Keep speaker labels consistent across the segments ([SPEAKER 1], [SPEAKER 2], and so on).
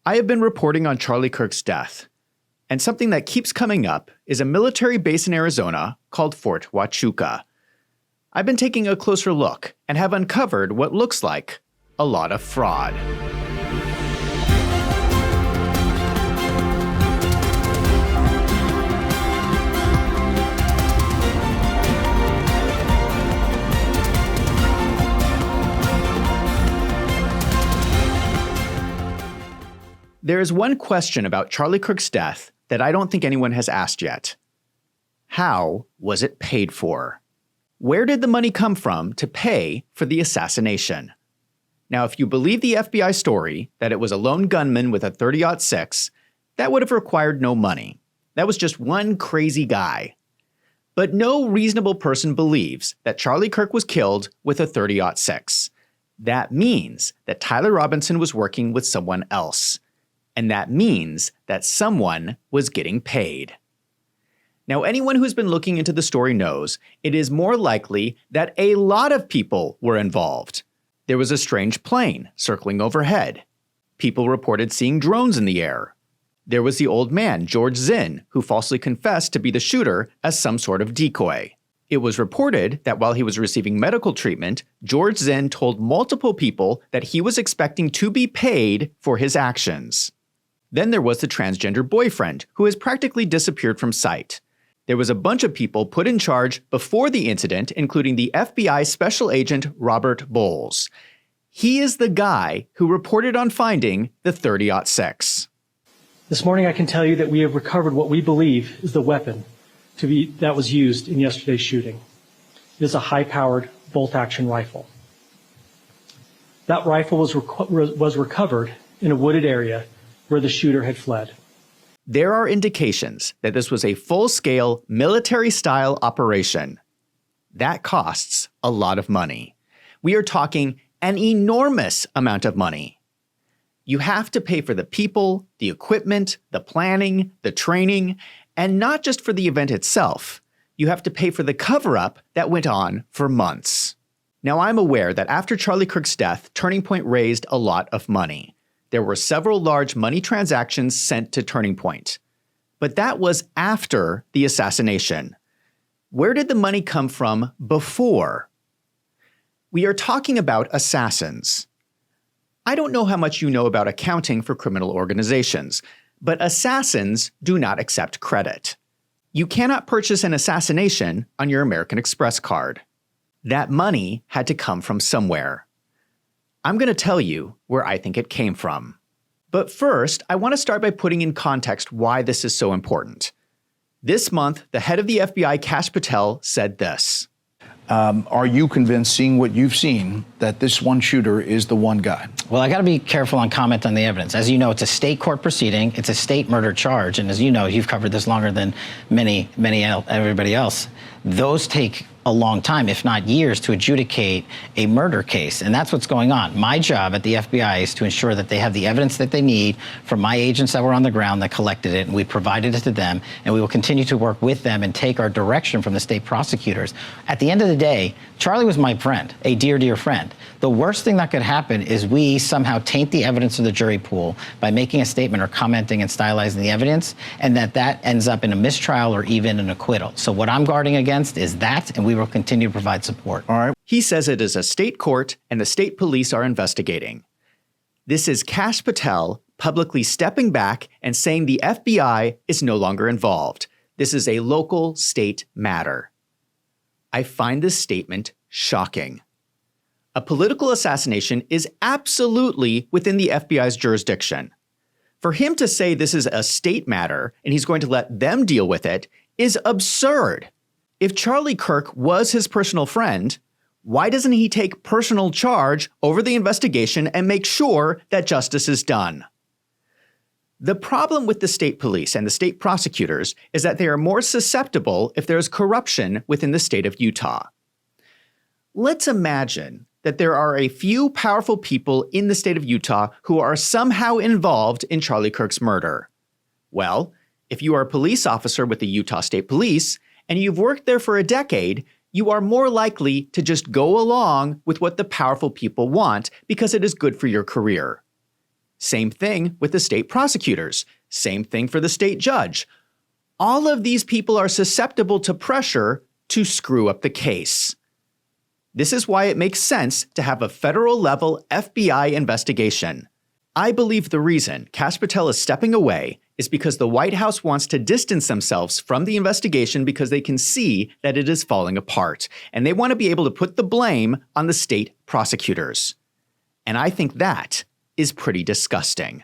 [SPEAKER 1] I have been reporting on Charlie Kirk's death, and something that keeps coming up is a military base in Arizona called Fort Huachuca. I've been taking a closer look and have uncovered what looks like a lot of fraud. There is one question about Charlie Kirk's death that I don't think anyone has asked yet. How was it paid for? Where did the money come from to pay for the assassination? Now, if you believe the FBI story that it was a lone gunman with a .30-06, that would have required no money. That was just one crazy guy. But no reasonable person believes that Charlie Kirk was killed with a .30-06. That means that Tyler Robinson was working with someone else. And that means that someone was getting paid. Now, anyone who's been looking into the story knows it is more likely that a lot of people were involved. There was a strange plane circling overhead. People reported seeing drones in the air. There was the old man, George Zinn, who falsely confessed to be the shooter as some sort of decoy. It was reported that while he was receiving medical treatment, George Zinn told multiple people that he was expecting to be paid for his actions. Then there was the transgender boyfriend, who has practically disappeared from sight. There was a bunch of people put in charge before the incident, including the FBI Special Agent Robert Bowles. He is the guy who reported on finding the .30-06.
[SPEAKER 2] This morning I can tell you that we have recovered what we believe is the weapon that was used in yesterday's shooting. It is a high-powered bolt-action rifle. That rifle was recovered in a wooded area where the shooter had fled.
[SPEAKER 1] There are indications that this was a full-scale, military-style operation. That costs a lot of money. We are talking an enormous amount of money. You have to pay for the people, the equipment, the planning, the training, and not just for the event itself. You have to pay for the cover-up that went on for months. Now, I'm aware that after Charlie Kirk's death, Turning Point raised a lot of money. There were several large money transactions sent to Turning Point. But that was after the assassination. Where did the money come from before? We are talking about assassins. I don't know how much you know about accounting for criminal organizations, but assassins do not accept credit. You cannot purchase an assassination on your American Express card. That money had to come from somewhere. I'm going to tell you where I think it came from. But first, I want to start by putting in context why this is so important. This month, the head of the FBI, Kash Patel, said this.
[SPEAKER 3] Are you convinced, seeing what you've seen, that this one shooter is the one guy?
[SPEAKER 4] Well, I got to be careful on comment on the evidence. As you know, it's a state court proceeding. It's a state murder charge. And as you know, you've covered this longer than everybody else. Those take a long time, if not years, to adjudicate a murder case. And that's what's going on. My job at the FBI is to ensure that they have the evidence that they need from my agents that were on the ground that collected it, and we provided it to them, and we will continue to work with them and take our direction from the state prosecutors. At the end of the day, Charlie was my friend, a dear, dear friend. The worst thing that could happen is we somehow taint the evidence of the jury pool by making a statement or commenting and stylizing the evidence, and that ends up in a mistrial or even an acquittal. So what I'm guarding against is that, and we will continue to provide support.
[SPEAKER 1] All right. He says it is a state court and the state police are investigating. This is Kash Patel publicly stepping back and saying the FBI is no longer involved. This is a local state matter. I find this statement shocking. A political assassination is absolutely within the FBI's jurisdiction. For him to say this is a state matter and he's going to let them deal with it is absurd. If Charlie Kirk was his personal friend, why doesn't he take personal charge over the investigation and make sure that justice is done? The problem with the state police and the state prosecutors is that they are more susceptible if there's corruption within the state of Utah. Let's imagine that there are a few powerful people in the state of Utah who are somehow involved in Charlie Kirk's murder. Well, if you are a police officer with the Utah State Police, and you've worked there for a decade, you are more likely to just go along with what the powerful people want because it is good for your career. Same thing with the state prosecutors. Same thing for the state judge. All of these people are susceptible to pressure to screw up the case. This is why it makes sense to have a federal-level FBI investigation. I believe the reason Kash Patel is stepping away is because the White House wants to distance themselves from the investigation because they can see that it is falling apart, and they want to be able to put the blame on the state prosecutors. And I think that is pretty disgusting.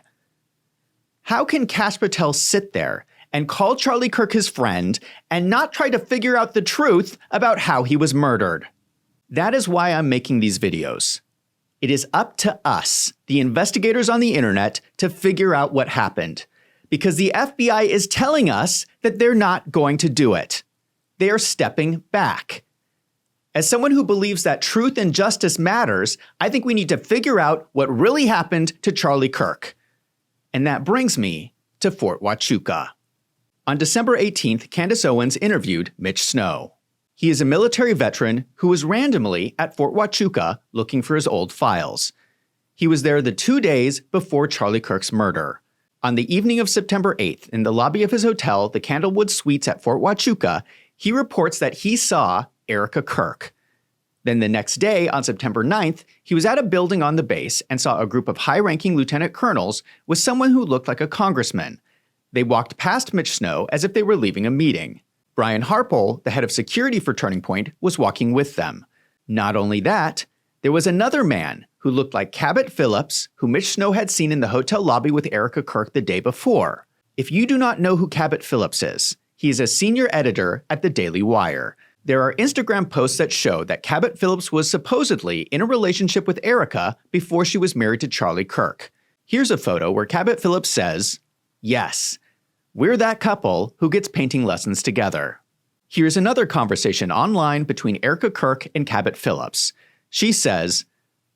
[SPEAKER 1] How can Kash Patel sit there and call Charlie Kirk his friend and not try to figure out the truth about how he was murdered? That is why I'm making these videos. It is up to us, the investigators on the internet, to figure out what happened. Because the FBI is telling us that they're not going to do it. They are stepping back. As someone who believes that truth and justice matters, I think we need to figure out what really happened to Charlie Kirk. And that brings me to Fort Huachuca. On December 18th, Candace Owens interviewed Mitch Snow. He is a military veteran who was randomly at Fort Huachuca looking for his old files. He was there the 2 days before Charlie Kirk's murder. On the evening of September 8th, in the lobby of his hotel, the Candlewood Suites at Fort Huachuca, he reports that he saw Erica Kirk. Then the next day, on September 9th, he was at a building on the base and saw a group of high-ranking lieutenant colonels with someone who looked like a congressman. They walked past Mitch Snow as if they were leaving a meeting. Brian Harpole, the head of security for Turning Point, was walking with them. Not only that, there was another man who looked like Cabot Phillips, who Mitch Snow had seen in the hotel lobby with Erica Kirk the day before. If you do not know who Cabot Phillips is, he is a senior editor at the Daily Wire. There are Instagram posts that show that Cabot Phillips was supposedly in a relationship with Erica before she was married to Charlie Kirk. Here's a photo where Cabot Phillips says, "Yes, we're that couple who gets painting lessons together." Here's another conversation online between Erica Kirk and Cabot Phillips. She says,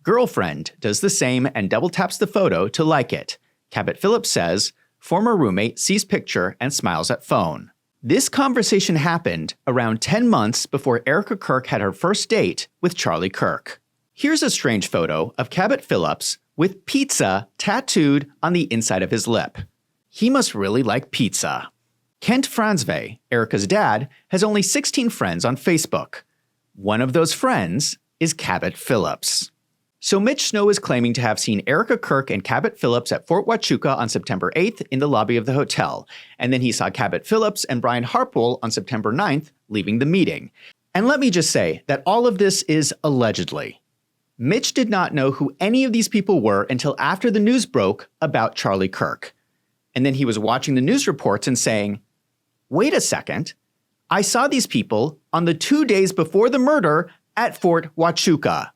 [SPEAKER 1] "Girlfriend does the same and double taps the photo to like it." Cabot Phillips says, "Former roommate sees picture and smiles at phone." This conversation happened around 10 months before Erica Kirk had her first date with Charlie Kirk. Here's a strange photo of Cabot Phillips with pizza tattooed on the inside of his lip. He must really like pizza. Kent Fransve, Erica's dad, has only 16 friends on Facebook. One of those friends is Cabot Phillips. So Mitch Snow is claiming to have seen Erica Kirk and Cabot Phillips at Fort Huachuca on September 8th in the lobby of the hotel, and then he saw Cabot Phillips and Brian Harpole on September 9th leaving the meeting. And let me just say that all of this is allegedly. Mitch did not know who any of these people were until after the news broke about Charlie Kirk. And then he was watching the news reports and saying, "Wait a second, I saw these people on the 2 days before the murder at Fort Huachuca."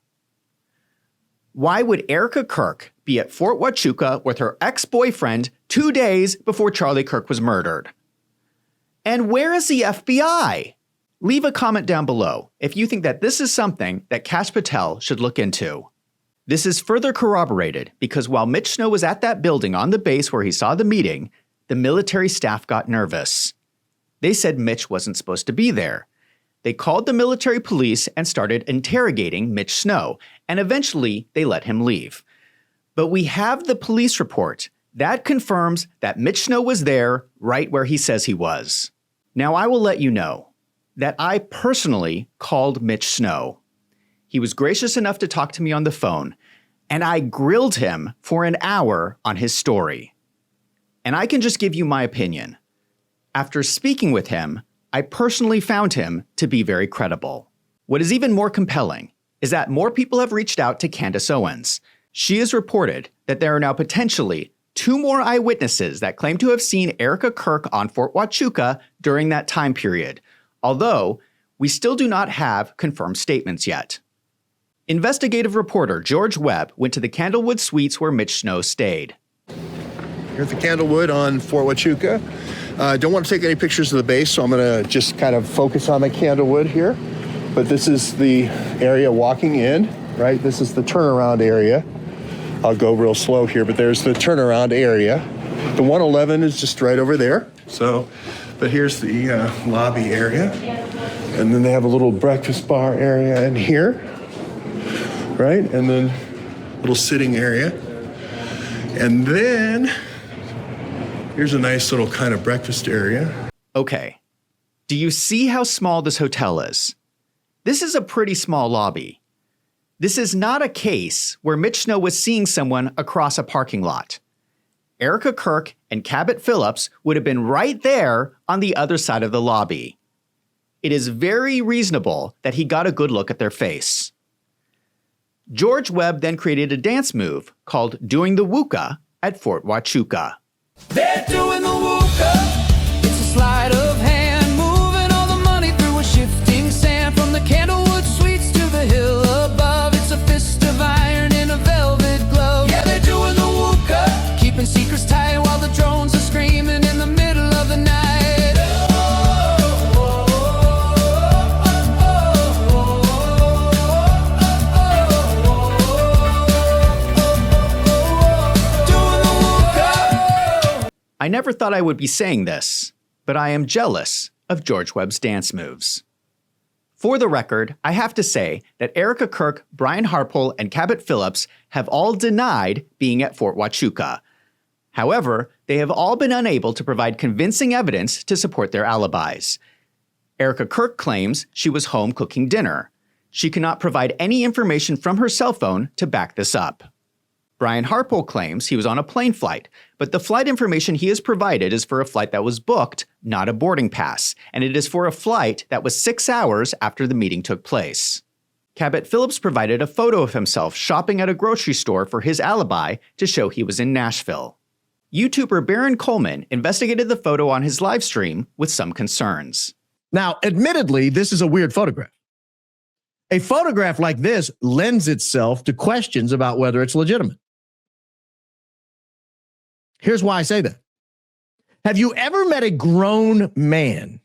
[SPEAKER 1] Why would Erica Kirk be at Fort Huachuca with her ex-boyfriend 2 days before Charlie Kirk was murdered? And where is the FBI? Leave a comment down below if you think that this is something that Kash Patel should look into. This is further corroborated because while Mitch Snow was at that building on the base where he saw the meeting, the military staff got nervous. They said Mitch wasn't supposed to be there. They called the military police and started interrogating Mitch Snow, and eventually they let him leave. But we have the police report that confirms that Mitch Snow was there right where he says he was. Now I will let you know that I personally called Mitch Snow. He was gracious enough to talk to me on the phone, and I grilled him for an hour on his story. And I can just give you my opinion. After speaking with him, I personally found him to be very credible. What is even more compelling is that more people have reached out to Candace Owens. She has reported that there are now potentially 2 more eyewitnesses that claim to have seen Erica Kirk on Fort Huachuca during that time period, although we still do not have confirmed statements yet. Investigative reporter George Webb went to the Candlewood Suites where Mitch Snow stayed.
[SPEAKER 5] Here at the Candlewood on Fort Huachuca. Don't want to take any pictures of the base, so I'm going to just kind of focus on the Candlewood here. But this is the area walking in, right? This is the turnaround area. I'll go real slow here, but there's the turnaround area. The 111 is just right over there. But here's the lobby area. And then they have a little breakfast bar area in here, right? And then a little sitting area. And then here's a nice little kind of breakfast area.
[SPEAKER 1] Okay. Do you see how small this hotel is? This is a pretty small lobby. This is not a case where Mitch Snow was seeing someone across a parking lot. Erica Kirk and Cabot Phillips would have been right there on the other side of the lobby. It is very reasonable that he got a good look at their face. George Webb then created a dance move called Doing the Wooka at Fort Huachuca.
[SPEAKER 6] They're doing the wooka. It's a sleight of hand, moving all the money through a shifting sand. From the Candlewood Suites to the hill above, it's a fist of iron in a velvet glove. Yeah, they're doing the wooka, keeping secrets tight while the drones are screaming in the middle of the night.
[SPEAKER 1] I never thought I would be saying this, but I am jealous of George Webb's dance moves. For the record, I have to say that Erica Kirk, Brian Harpole, and Cabot Phillips have all denied being at Fort Huachuca. However, they have all been unable to provide convincing evidence to support their alibis. Erica Kirk claims she was home cooking dinner. She cannot provide any information from her cell phone to back this up. Brian Harpole claims he was on a plane flight, but the flight information he has provided is for a flight that was booked, not a boarding pass, and it is for a flight that was 6 hours after the meeting took place. Cabot Phillips provided a photo of himself shopping at a grocery store for his alibi to show he was in Nashville. YouTuber Baron Coleman investigated the photo on his live stream with some concerns.
[SPEAKER 7] Now, admittedly, this is a weird photograph. A photograph like this lends itself to questions about whether it's legitimate. Here's why I say that. Have you ever met a grown man,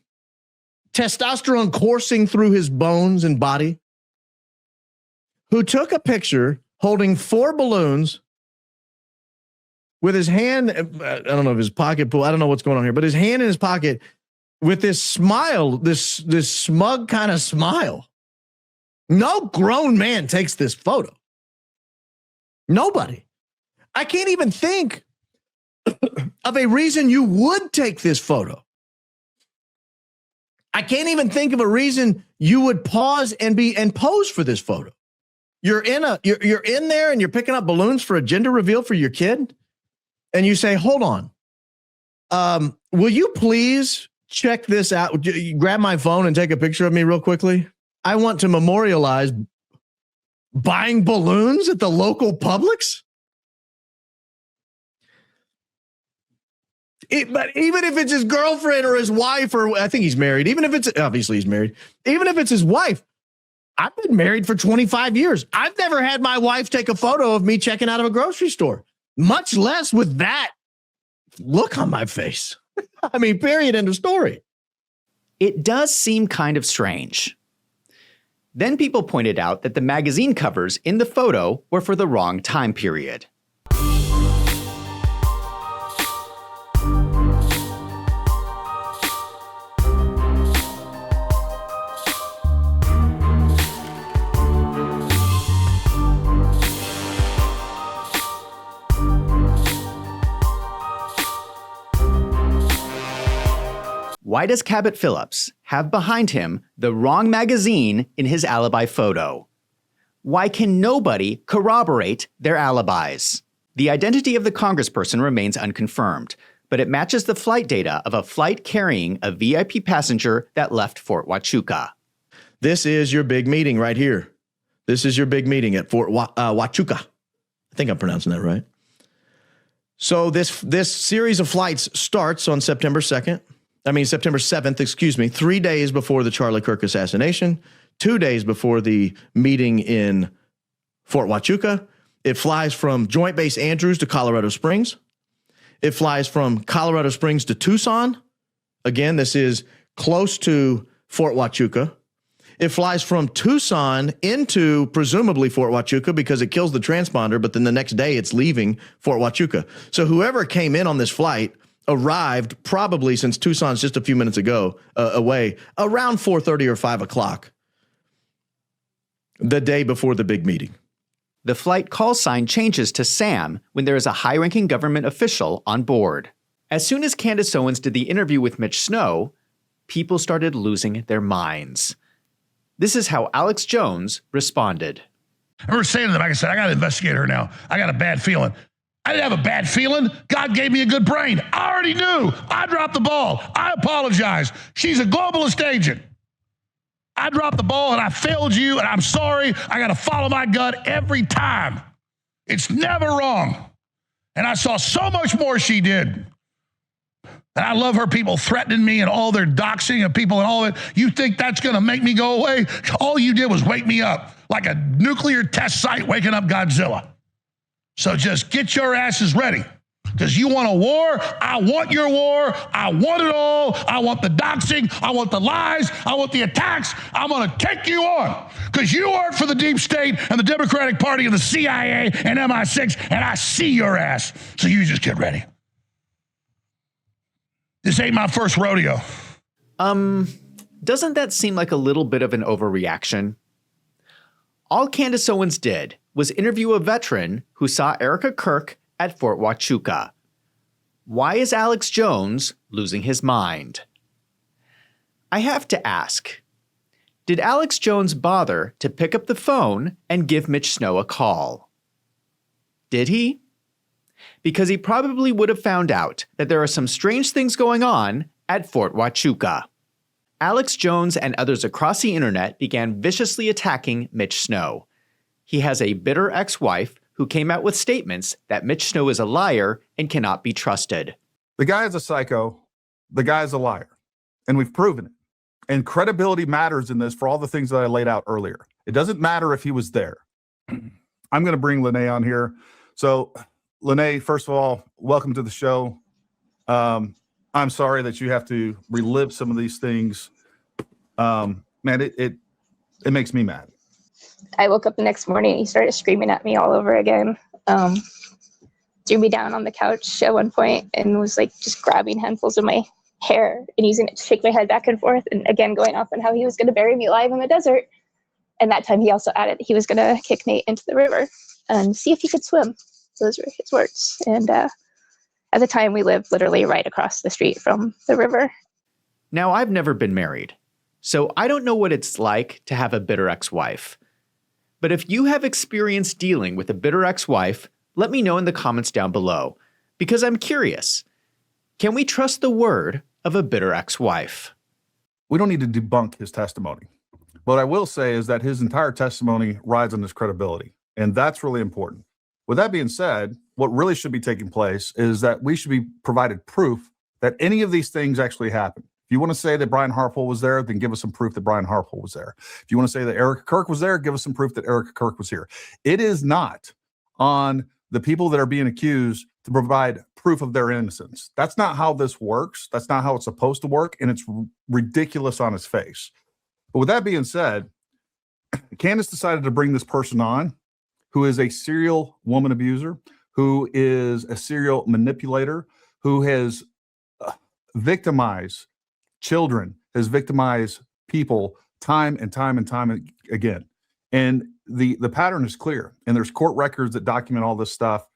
[SPEAKER 7] testosterone coursing through his bones and body, who took a picture holding 4 balloons with his hand, I don't know if his pocket pull, I don't know what's going on here, but his hand in his pocket with this smile, this smug kind of smile? No grown man takes this photo. Nobody. I can't even think of a reason you would take this photo. I can't even think of a reason you would pause and pose for this photo. You're in there and you're picking up balloons for a gender reveal for your kid, and you say, "Hold on, will you please check this out? Grab my phone and take a picture of me real quickly. I want to memorialize buying balloons at the local Publix." But even if it's his girlfriend or his wife, or I think he's married, even if it's, obviously he's married, even if it's his wife, I've been married for 25 years. I've never had my wife take a photo of me checking out of a grocery store, much less with that look on my face. I mean, period, end of story.
[SPEAKER 1] It does seem kind of strange. Then people pointed out that the magazine covers in the photo were for the wrong time period. Why does Cabot Phillips have behind him the wrong magazine in his alibi photo? Why can nobody corroborate their alibis? The identity of the congressperson remains unconfirmed, but it matches the flight data of a flight carrying a VIP passenger that left Fort Huachuca.
[SPEAKER 7] This is your big meeting right here. This is your big meeting at Fort Huachuca. I think I'm pronouncing that right. So this series of flights starts on September 7th, 3 days before the Charlie Kirk assassination, 2 days before the meeting in Fort Huachuca. It flies from Joint Base Andrews to Colorado Springs. It flies from Colorado Springs to Tucson. Again, this is close to Fort Huachuca. It flies from Tucson into presumably Fort Huachuca because it kills the transponder, but then the next day it's leaving Fort Huachuca. So whoever came in on this flight arrived probably, since Tucson's just a few minutes ago away, around 4:30 or 5 o'clock the day before the big meeting.
[SPEAKER 1] The flight call sign changes to Sam when there is a high-ranking government official on board. As soon as Candace Owens did the interview with Mitch Snow, people started losing their minds. This is how Alex Jones responded.
[SPEAKER 8] I remember saying to them, like I said, I got to investigate her now. I got a bad feeling. I didn't have a bad feeling. God gave me a good brain. I already knew. I dropped the ball. I apologize. She's a globalist agent. I dropped the ball and I failed you and I'm sorry. I got to follow my gut every time. It's never wrong. And I saw so much more she did. And I love her people threatening me and all their doxing of people and all that. You think that's going to make me go away? All you did was wake me up like a nuclear test site waking up Godzilla. So just get your asses ready. Because you want a war? I want your war. I want it all. I want the doxing. I want the lies. I want the attacks. I'm going to take you on. Because you work for the deep state and the Democratic Party and the CIA and MI6, and I see your ass. So you just get ready. This ain't my first rodeo.
[SPEAKER 1] Doesn't that seem like a little bit of an overreaction? All Candace Owens did was interview a veteran who saw Erica Kirk at Fort Huachuca. Why is Alex Jones losing his mind? I have to ask, did Alex Jones bother to pick up the phone and give Mitch Snow a call? Did he? Because he probably would have found out that there are some strange things going on at Fort Huachuca. Alex Jones and others across the internet began viciously attacking Mitch Snow. He has a bitter ex-wife who came out with statements that Mitch Snow is a liar and cannot be trusted.
[SPEAKER 9] The guy is a psycho. The guy is a liar. And we've proven it. And credibility matters in this for all the things that I laid out earlier. It doesn't matter if he was there. I'm going to bring Lene on here. So, Lene, first of all, welcome to the show. I'm sorry that you have to relive some of these things. Man, it makes me mad.
[SPEAKER 10] I woke up the next morning and he started screaming at me all over again. Threw me down on the couch at one point and was like just grabbing handfuls of my hair and using it to shake my head back and forth, and again going off on how he was going to bury me alive in the desert. And that time he also added that he was going to kick Nate into the river and see if he could swim. Those were his words. And at the time we lived literally right across the street from the river.
[SPEAKER 1] Now, I've never been married, so I don't know what it's like to have a bitter ex-wife. But if you have experience dealing with a bitter ex-wife, let me know in the comments down below, because I'm curious. Can we trust the word of a bitter ex-wife?
[SPEAKER 9] We don't need to debunk his testimony. What I will say is that his entire testimony rides on his credibility, and that's really important. With that being said, what really should be taking place is that we should be provided proof that any of these things actually happened. If you want to say that Brian Harpole was there, then give us some proof that Brian Harpole was there. If you want to say that Erica Kirk was there, give us some proof that Erica Kirk was here. It is not on the people that are being accused to provide proof of their innocence. That's not how this works. That's not how it's supposed to work, and it's ridiculous on its face. But with that being said, Candace decided to bring this person on who is a serial woman abuser, who is a serial manipulator, who has victimized children, has victimized people time and time and time again. And the pattern is clear. And there's court records that document all this stuff.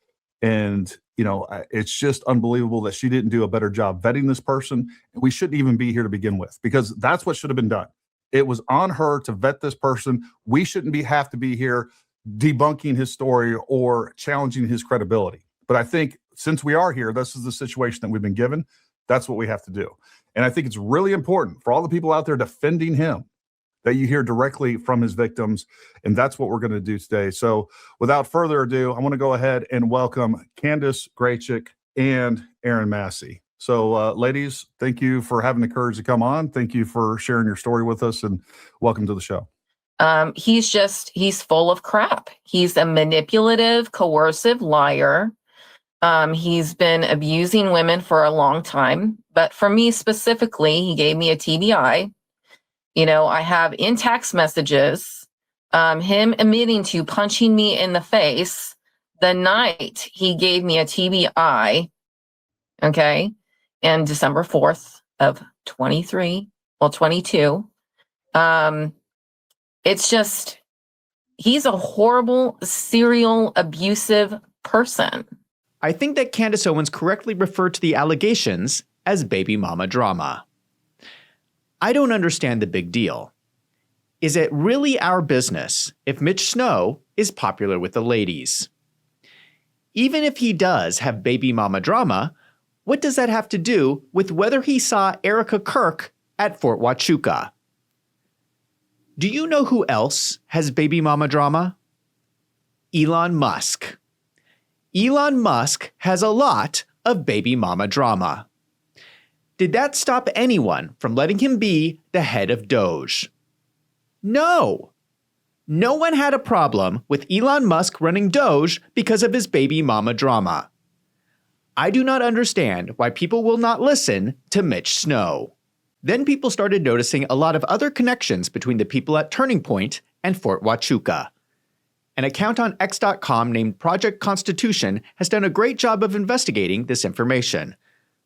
[SPEAKER 9] And, you know, it's just unbelievable that she didn't do a better job vetting this person. And we shouldn't even be here to begin with, because that's what should have been done. It was on her to vet this person. We shouldn't have to be here debunking his story or challenging his credibility. But I think since we are here, this is the situation that we've been given. That's what we have to do. And I think it's really important for all the people out there defending him that you hear directly from his victims. And that's what we're going to do today. So without further ado, I want to go ahead and welcome Candace Graychick and Aaron Massey. So ladies, thank you for having the courage to come on. Thank you for sharing your story with us, and welcome to the show.
[SPEAKER 11] He's full of crap. He's a manipulative, coercive liar. He's been abusing women for a long time. But for me specifically, he gave me a TBI. You know, I have in text messages, him admitting to punching me in the face the night he gave me a TBI. Okay. And December 4th of 22. It's just, He's a horrible, serial, abusive person.
[SPEAKER 1] I think that Candace Owens correctly referred to the allegations as baby mama drama. I don't understand the big deal. Is it really our business if Mitch Snow is popular with the ladies? Even if he does have baby mama drama, what does that have to do with whether he saw Erica Kirk at Fort Huachuca? Do you know who else has baby mama drama? Elon Musk. Elon Musk has a lot of baby mama drama. Did that stop anyone from letting him be the head of Doge? No. No one had a problem with Elon Musk running Doge because of his baby mama drama. I do not understand why people will not listen to Mitch Snow. Then people started noticing a lot of other connections between the people at Turning Point and Fort Huachuca. An account on X.com named Project Constitution has done a great job of investigating this information.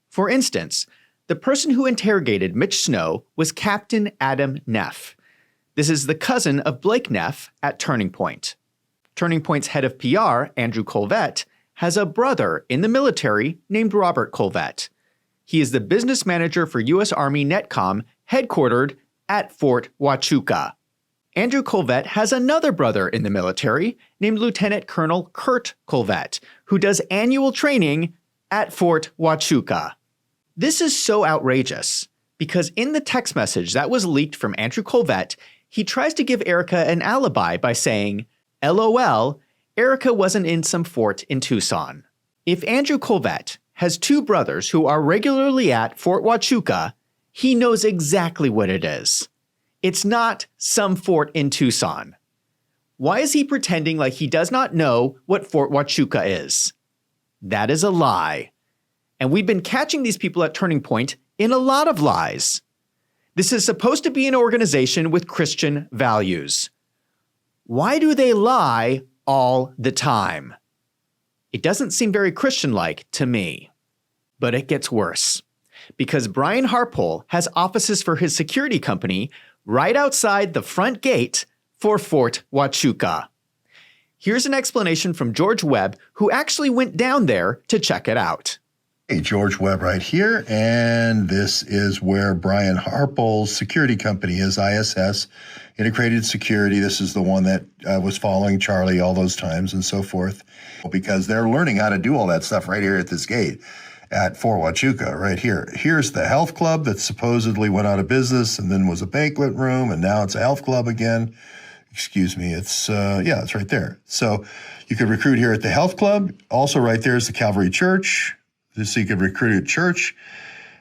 [SPEAKER 1] For instance, the person who interrogated Mitch Snow was Captain Adam Neff. This is the cousin of Blake Neff at Turning Point. Turning Point's head of PR, Andrew Colvette, has a brother in the military named Robert Colvette. He is the business manager for U.S. Army NETCOM, headquartered at Fort Huachuca. Andrew Colvette has another brother in the military named Lieutenant Colonel Kurt Colvette, who does annual training at Fort Huachuca. This is so outrageous because in the text message that was leaked from Andrew Colvette, he tries to give Erica an alibi by saying, LOL, Erica wasn't in some fort in Tucson. If Andrew Colvette has two brothers who are regularly at Fort Huachuca, he knows exactly what it is. It's not some fort in Tucson. Why is he pretending like he does not know what Fort Huachuca is? That is a lie. And we've been catching these people at Turning Point in a lot of lies. This is supposed to be an organization with Christian values. Why do they lie all the time? It doesn't seem very Christian-like to me. But it gets worse. Because Brian Harpole has offices for his security company right outside the front gate for Fort Huachuca. Here's an explanation from George Webb, who actually went down there to check it out.
[SPEAKER 5] Hey, George Webb right here, and this is where Brian Harpole's security company is, ISS, Integrated Security. This is the one that was following Charlie all those times and so forth, because they're learning how to do all that stuff right here at this gate at Fort Huachuca, right here. Here's the health club that supposedly went out of business and then was a banquet room, and now it's a health club again. Excuse me, it's right there. So you could recruit here at the health club. Also right there is the Calvary Church. So you could recruit at church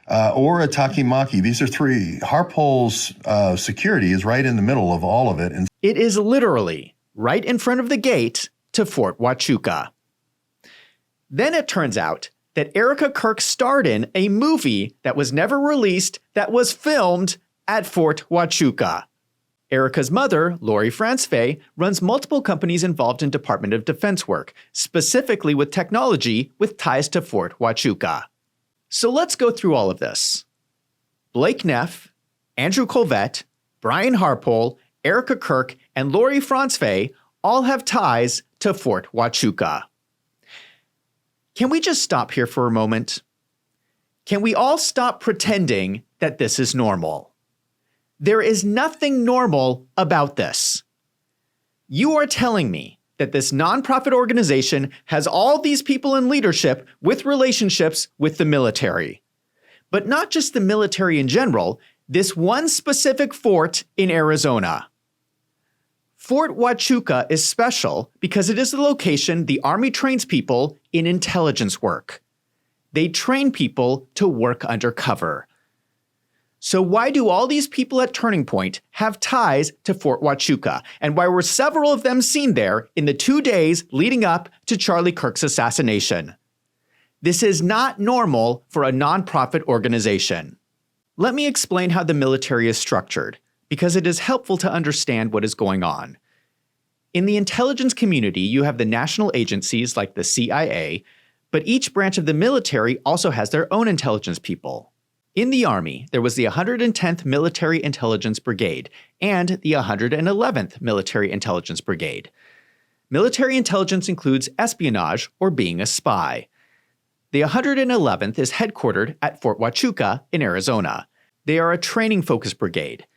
[SPEAKER 5] or a Takimaki. These are three. Harpole's security is right in the middle of all of it. And
[SPEAKER 1] it is literally right in front of the gate to Fort Huachuca. Then it turns out that Erica Kirk starred in a movie that was never released that was filmed at Fort Huachuca. Erica's mother, Lori Franzfey, runs multiple companies involved in Department of Defense work, specifically with technology with ties to Fort Huachuca. So let's go through all of this. Blake Neff, Andrew Colvette, Brian Harpole, Erica Kirk, and Lori Franzfey all have ties to Fort Huachuca. Can we just stop here for a moment? Can we all stop pretending that this is normal? There is nothing normal about this. You are telling me that this nonprofit organization has all these people in leadership with relationships with the military. But not just the military in general, this one specific fort in Arizona. Fort Huachuca is special because it is the location the Army trains people in intelligence work. They train people to work undercover. So why do all these people at Turning Point have ties to Fort Huachuca? And why were several of them seen there in the 2 days leading up to Charlie Kirk's assassination? This is not normal for a nonprofit organization. Let me explain how the military is structured, because it is helpful to understand what is going on. In the intelligence community, you have the national agencies like the CIA, but each branch of the military also has their own intelligence people. In the Army, there was the 110th Military Intelligence Brigade and the 111th Military Intelligence Brigade. Military intelligence includes espionage or being a spy. The 111th is headquartered at Fort Huachuca in Arizona. They are a training-focused brigade.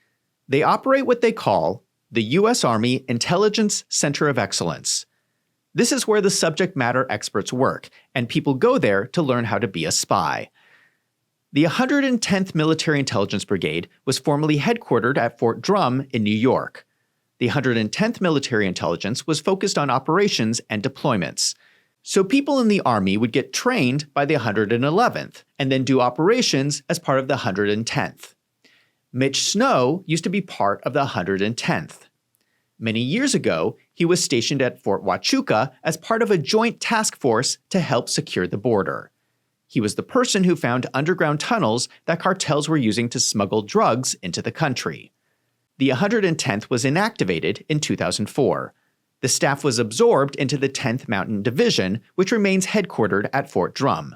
[SPEAKER 1] They operate what they call the U.S. Army Intelligence Center of Excellence. This is where the subject matter experts work, and people go there to learn how to be a spy. The 110th Military Intelligence Brigade was formerly headquartered at Fort Drum in New York. The 110th Military Intelligence was focused on operations and deployments. So people in the Army would get trained by the 111th and then do operations as part of the 110th. Mitch Snow used to be part of the 110th. Many years ago, he was stationed at Fort Huachuca as part of a joint task force to help secure the border. He was the person who found underground tunnels that cartels were using to smuggle drugs into the country. The 110th was inactivated in 2004. The staff was absorbed into the 10th Mountain Division, which remains headquartered at Fort Drum.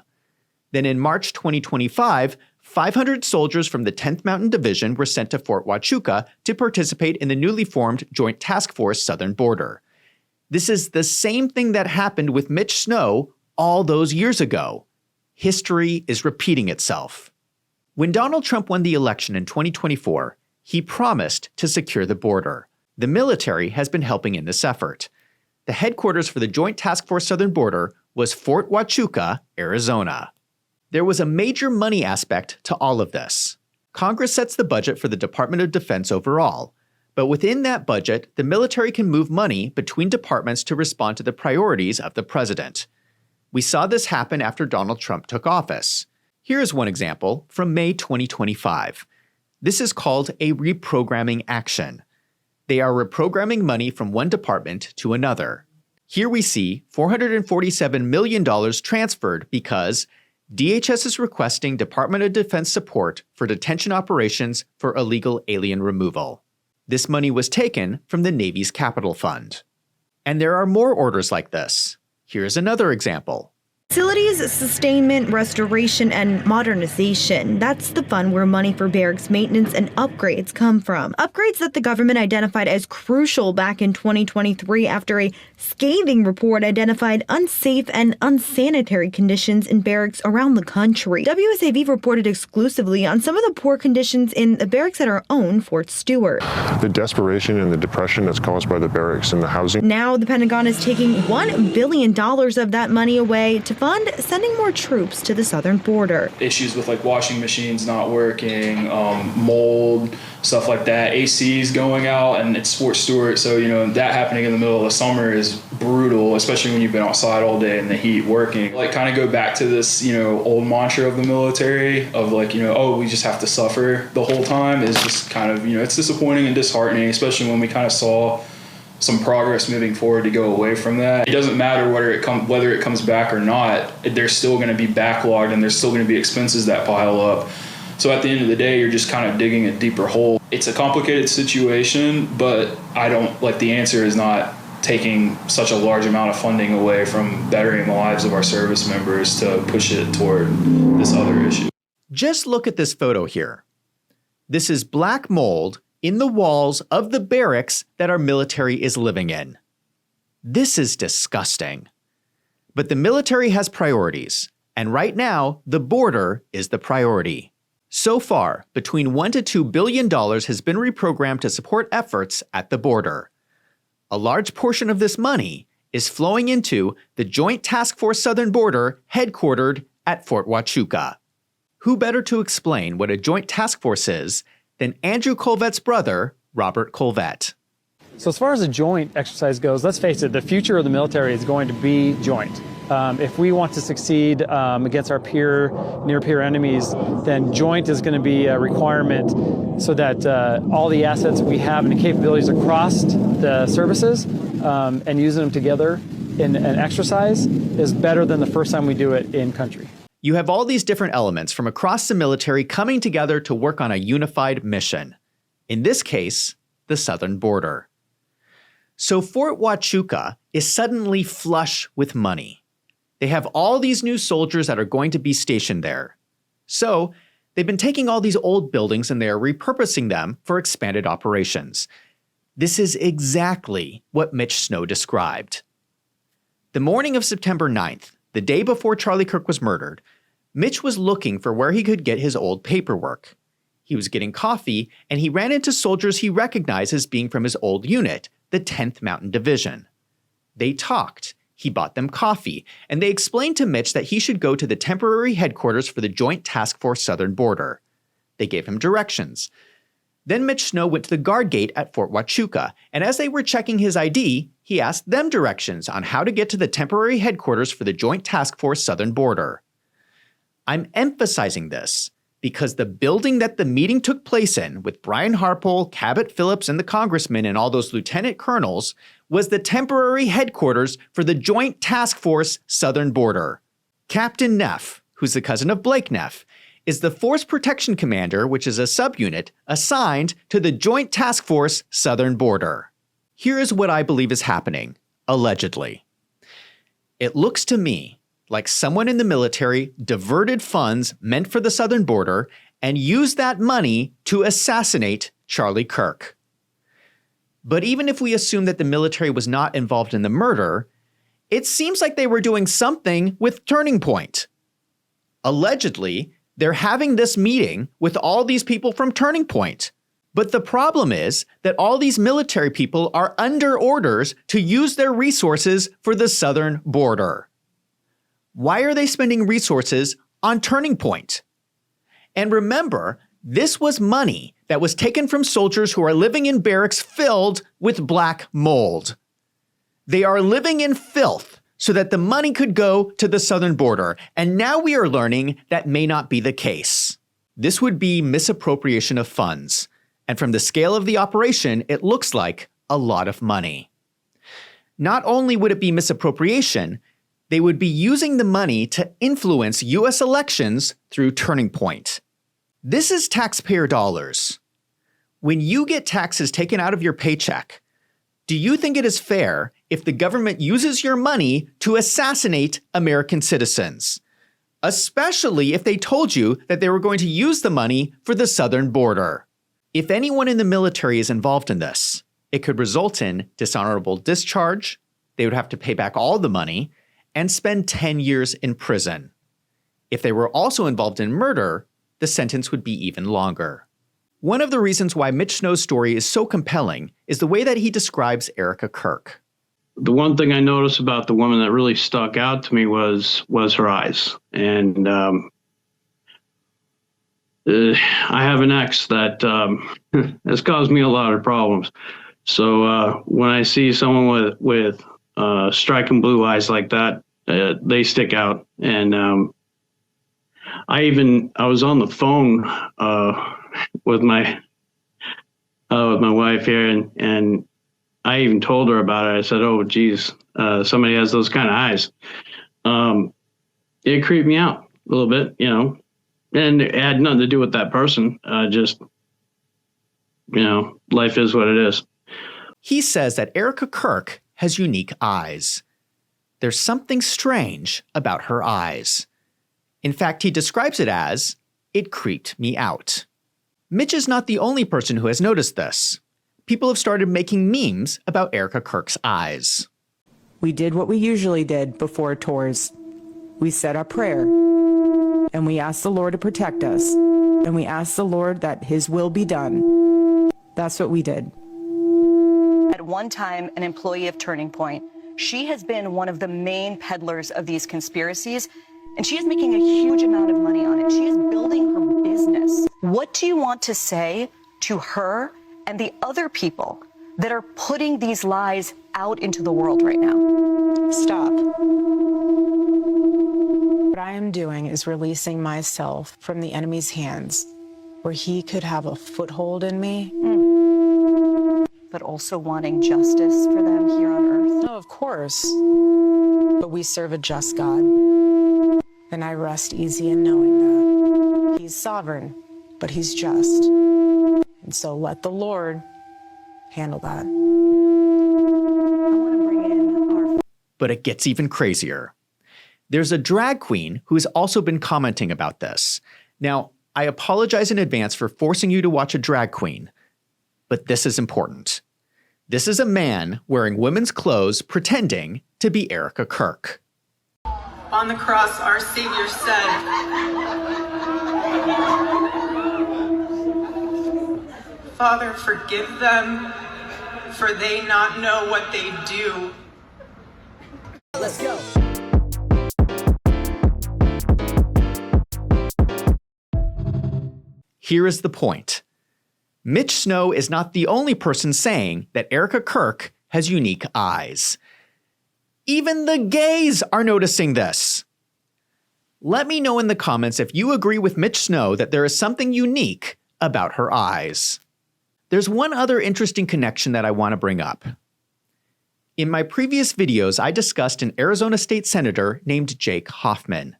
[SPEAKER 1] Then in March 2025, 500 soldiers from the 10th Mountain Division were sent to Fort Huachuca to participate in the newly formed Joint Task Force Southern Border. This is the same thing that happened with Mitch Snow all those years ago. History is repeating itself. When Donald Trump won the election in 2024, he promised to secure the border. The military has been helping in this effort. The headquarters for the Joint Task Force Southern Border was Fort Huachuca, Arizona. There was a major money aspect to all of this. Congress sets the budget for the Department of Defense overall, but within that budget, the military can move money between departments to respond to the priorities of the president. We saw this happen after Donald Trump took office. Here is one example from May 2025. This is called a reprogramming action. They are reprogramming money from one department to another. Here we see $447 million transferred because DHS is requesting Department of Defense support for detention operations for illegal alien removal. This money was taken from the Navy's Capital Fund. And there are more orders like this. Here's another example.
[SPEAKER 12] Facilities, sustainment, restoration, and modernization. That's the fund where money for barracks maintenance and upgrades come from. Upgrades that the government identified as crucial back in 2023 after a scathing report identified unsafe and unsanitary conditions in barracks around the country. WSAV reported exclusively on some of the poor conditions in the barracks at our own Fort Stewart.
[SPEAKER 13] The desperation and the depression that's caused by the barracks and the housing.
[SPEAKER 12] Now the Pentagon is taking $1 billion of that money away to fund sending more troops to the southern border.
[SPEAKER 14] Issues with like washing machines not working, mold, stuff like that. ACs going out, and it's Fort Stewart, so that happening in the middle of the summer is brutal, especially when you've been outside all day in the heat working. Like kind of go back to this old mantra of the military of like we just have to suffer the whole time is just kind of it's disappointing and disheartening, especially when we kind of saw some progress moving forward to go away from that. It doesn't matter whether it comes back or not, there's still going to be backlogged and there's still going to be expenses that pile up. So at the end of the day, you're just kind of digging a deeper hole. It's a complicated situation, but the answer is not taking such a large amount of funding away from bettering the lives of our service members to push it toward this other issue.
[SPEAKER 1] Just look at this photo here. This is black mold in the walls of the barracks that our military is living in. This is disgusting. But the military has priorities, and right now, the border is the priority. So far, between $1 to $2 billion has been reprogrammed to support efforts at the border. A large portion of this money is flowing into the Joint Task Force Southern Border headquartered at Fort Huachuca. Who better to explain what a Joint Task Force is than Andrew Colvette's brother, Robert Colvette.
[SPEAKER 2] So as far as a joint exercise goes, let's face it, the future of the military is going to be joint. If we want to succeed against our near-peer enemies, then joint is going to be a requirement so that all the assets we have and the capabilities across the services and using them together in an exercise is better than the first time we do it in country.
[SPEAKER 1] You have all these different elements from across the military coming together to work on a unified mission. In this case, the southern border. So Fort Huachuca is suddenly flush with money. They have all these new soldiers that are going to be stationed there. So They've been taking all these old buildings and they are repurposing them for expanded operations. This is exactly what Mitch Snow described. The morning of September 9th, the day before Charlie Kirk was murdered, Mitch was looking for where he could get his old paperwork. He was getting coffee, and he ran into soldiers he recognized as being from his old unit, the 10th Mountain Division. They talked. He bought them coffee, and they explained to Mitch that he should go to the temporary headquarters for the Joint Task Force Southern Border. They gave him directions. Then Mitch Snow went to the guard gate at Fort Huachuca, and as they were checking his ID, he asked them directions on how to get to the temporary headquarters for the Joint Task Force Southern Border. I'm emphasizing this because the building that the meeting took place in, with Brian Harpole, Cabot Phillips, and the congressman and all those lieutenant colonels, was the temporary headquarters for the Joint Task Force Southern Border. Captain Neff, who's the cousin of Blake Neff, is the Force Protection Commander, which is a subunit assigned to the Joint Task Force Southern Border. Here is what I believe is happening, allegedly. It looks to me like someone in the military diverted funds meant for the southern border and used that money to assassinate Charlie Kirk. But even if we assume that the military was not involved in the murder, it seems like they were doing something with Turning Point. Allegedly, they're having this meeting with all these people from Turning Point. But the problem is that all these military people are under orders to use their resources for the southern border. Why are they spending resources on Turning Point? And remember, this was money that was taken from soldiers who are living in barracks filled with black mold. They are living in filth so that the money could go to the southern border, and now we are learning that may not be the case. This would be misappropriation of funds, and from the scale of the operation, it looks like a lot of money. Not only would it be misappropriation, they would be using the money to influence U.S. elections through Turning Point. This is taxpayer dollars. When you get taxes taken out of your paycheck, do you think it is fair if the government uses your money to assassinate American citizens? Especially if they told you that they were going to use the money for the southern border. If anyone in the military is involved in this, it could result in dishonorable discharge, they would have to pay back all the money, and spend 10 years in prison. If they were also involved in murder, the sentence would be even longer. One of the reasons why Mitch Snow's story is so compelling is the way that he describes Erica Kirk.
[SPEAKER 15] The one thing I noticed about the woman that really stuck out to me was her eyes. And I have an ex that has caused me a lot of problems. So when I see someone with striking blue eyes like that, they stick out. And I was on the phone with my wife here, and I even told her about it. I said, "Oh, geez, somebody has those kind of eyes." It creeped me out a little bit, and it had nothing to do with that person. Just, life is what it is.
[SPEAKER 1] He says that Erica Kirk has unique eyes. There's something strange about her eyes. In fact, he describes it as, "It creeped me out." Mitch is not the only person who has noticed this. People have started making memes about Erica Kirk's eyes.
[SPEAKER 16] We did what we usually did before tours. We said our prayer, and we asked the Lord to protect us, and we asked the Lord that His will be done. That's what we did.
[SPEAKER 17] At one time, an employee of Turning Point, she has been one of the main peddlers of these conspiracies, and she is making a huge amount of money on it. She is building her business. What do you want to say to her and the other people that are putting these lies out into the world right now?
[SPEAKER 16] Stop. What I am doing is releasing myself from the enemy's hands, where he could have a foothold in me.
[SPEAKER 17] But also wanting justice for them here on earth?
[SPEAKER 16] No, of course. But we serve a just God. And I rest easy in knowing that. He's sovereign, but He's just. And so let the Lord handle that.
[SPEAKER 1] But it gets even crazier. There's a drag queen who has also been commenting about this. Now, I apologize in advance for forcing you to watch a drag queen, but this is important. This is a man wearing women's clothes pretending to be Erica Kirk.
[SPEAKER 18] On the cross, our Savior said, "Father, forgive them, for they not know what they do."
[SPEAKER 6] Let's go.
[SPEAKER 1] Here is the point. Mitch Snow is not the only person saying that Erica Kirk has unique eyes. Even the gays are noticing this. Let me know in the comments if you agree with Mitch Snow that there is something unique about her eyes. There's one other interesting connection that I want to bring up. In my previous videos, I discussed an Arizona state senator named Jake Hoffman.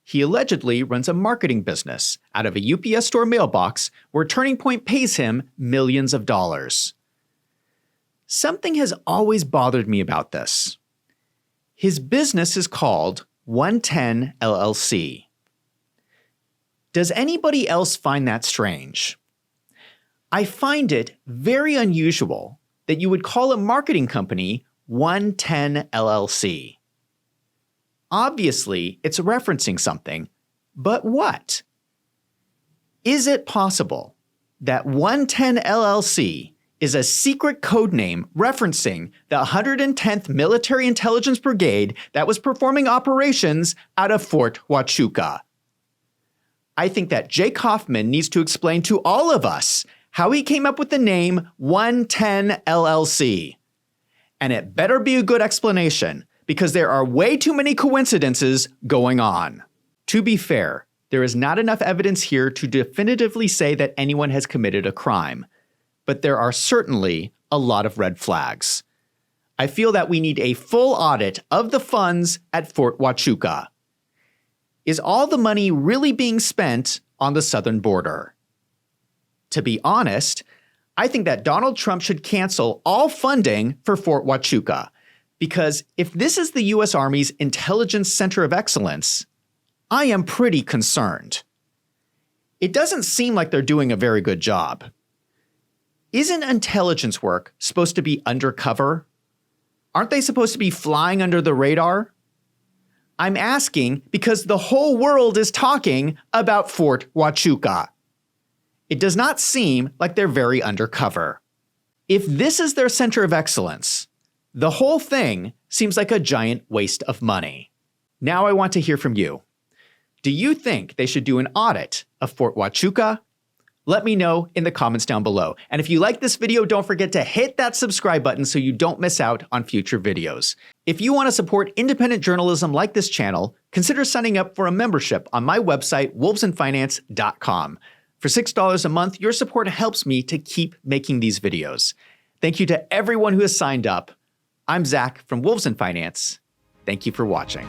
[SPEAKER 1] He allegedly runs a marketing business out of a UPS store mailbox where Turning Point pays him millions of dollars. Something has always bothered me about this. His business is called 110 LLC. Does anybody else find that strange? I find it very unusual that you would call a marketing company 110 LLC. Obviously, it's referencing something, but what? Is it possible that 110 LLC is a secret code name referencing the 110th Military Intelligence Brigade that was performing operations out of Fort Huachuca? I think that Jake Hoffman needs to explain to all of us how he came up with the name 110 LLC. And it better be a good explanation, because there are way too many coincidences going on. To be fair, there is not enough evidence here to definitively say that anyone has committed a crime, but there are certainly a lot of red flags. I feel that we need a full audit of the funds at Fort Huachuca. Is all the money really being spent on the southern border? To be honest, I think that Donald Trump should cancel all funding for Fort Huachuca, because if this is the U.S. Army's intelligence center of excellence, I am pretty concerned. It doesn't seem like they're doing a very good job. Isn't intelligence work supposed to be undercover? Aren't they supposed to be flying under the radar? I'm asking because the whole world is talking about Fort Huachuca. It does not seem like they're very undercover. If this is their center of excellence, the whole thing seems like a giant waste of money. Now I want to hear from you. Do you think they should do an audit of Fort Huachuca? Let me know in the comments down below. And if you like this video, don't forget to hit that subscribe button so you don't miss out on future videos. If you want to support independent journalism like this channel, consider signing up for a membership on my website, wolvesandfinance.com. For $6 a month, your support helps me to keep making these videos. Thank you to everyone who has signed up. I'm Zach from Wolves and Finance. Thank you for watching.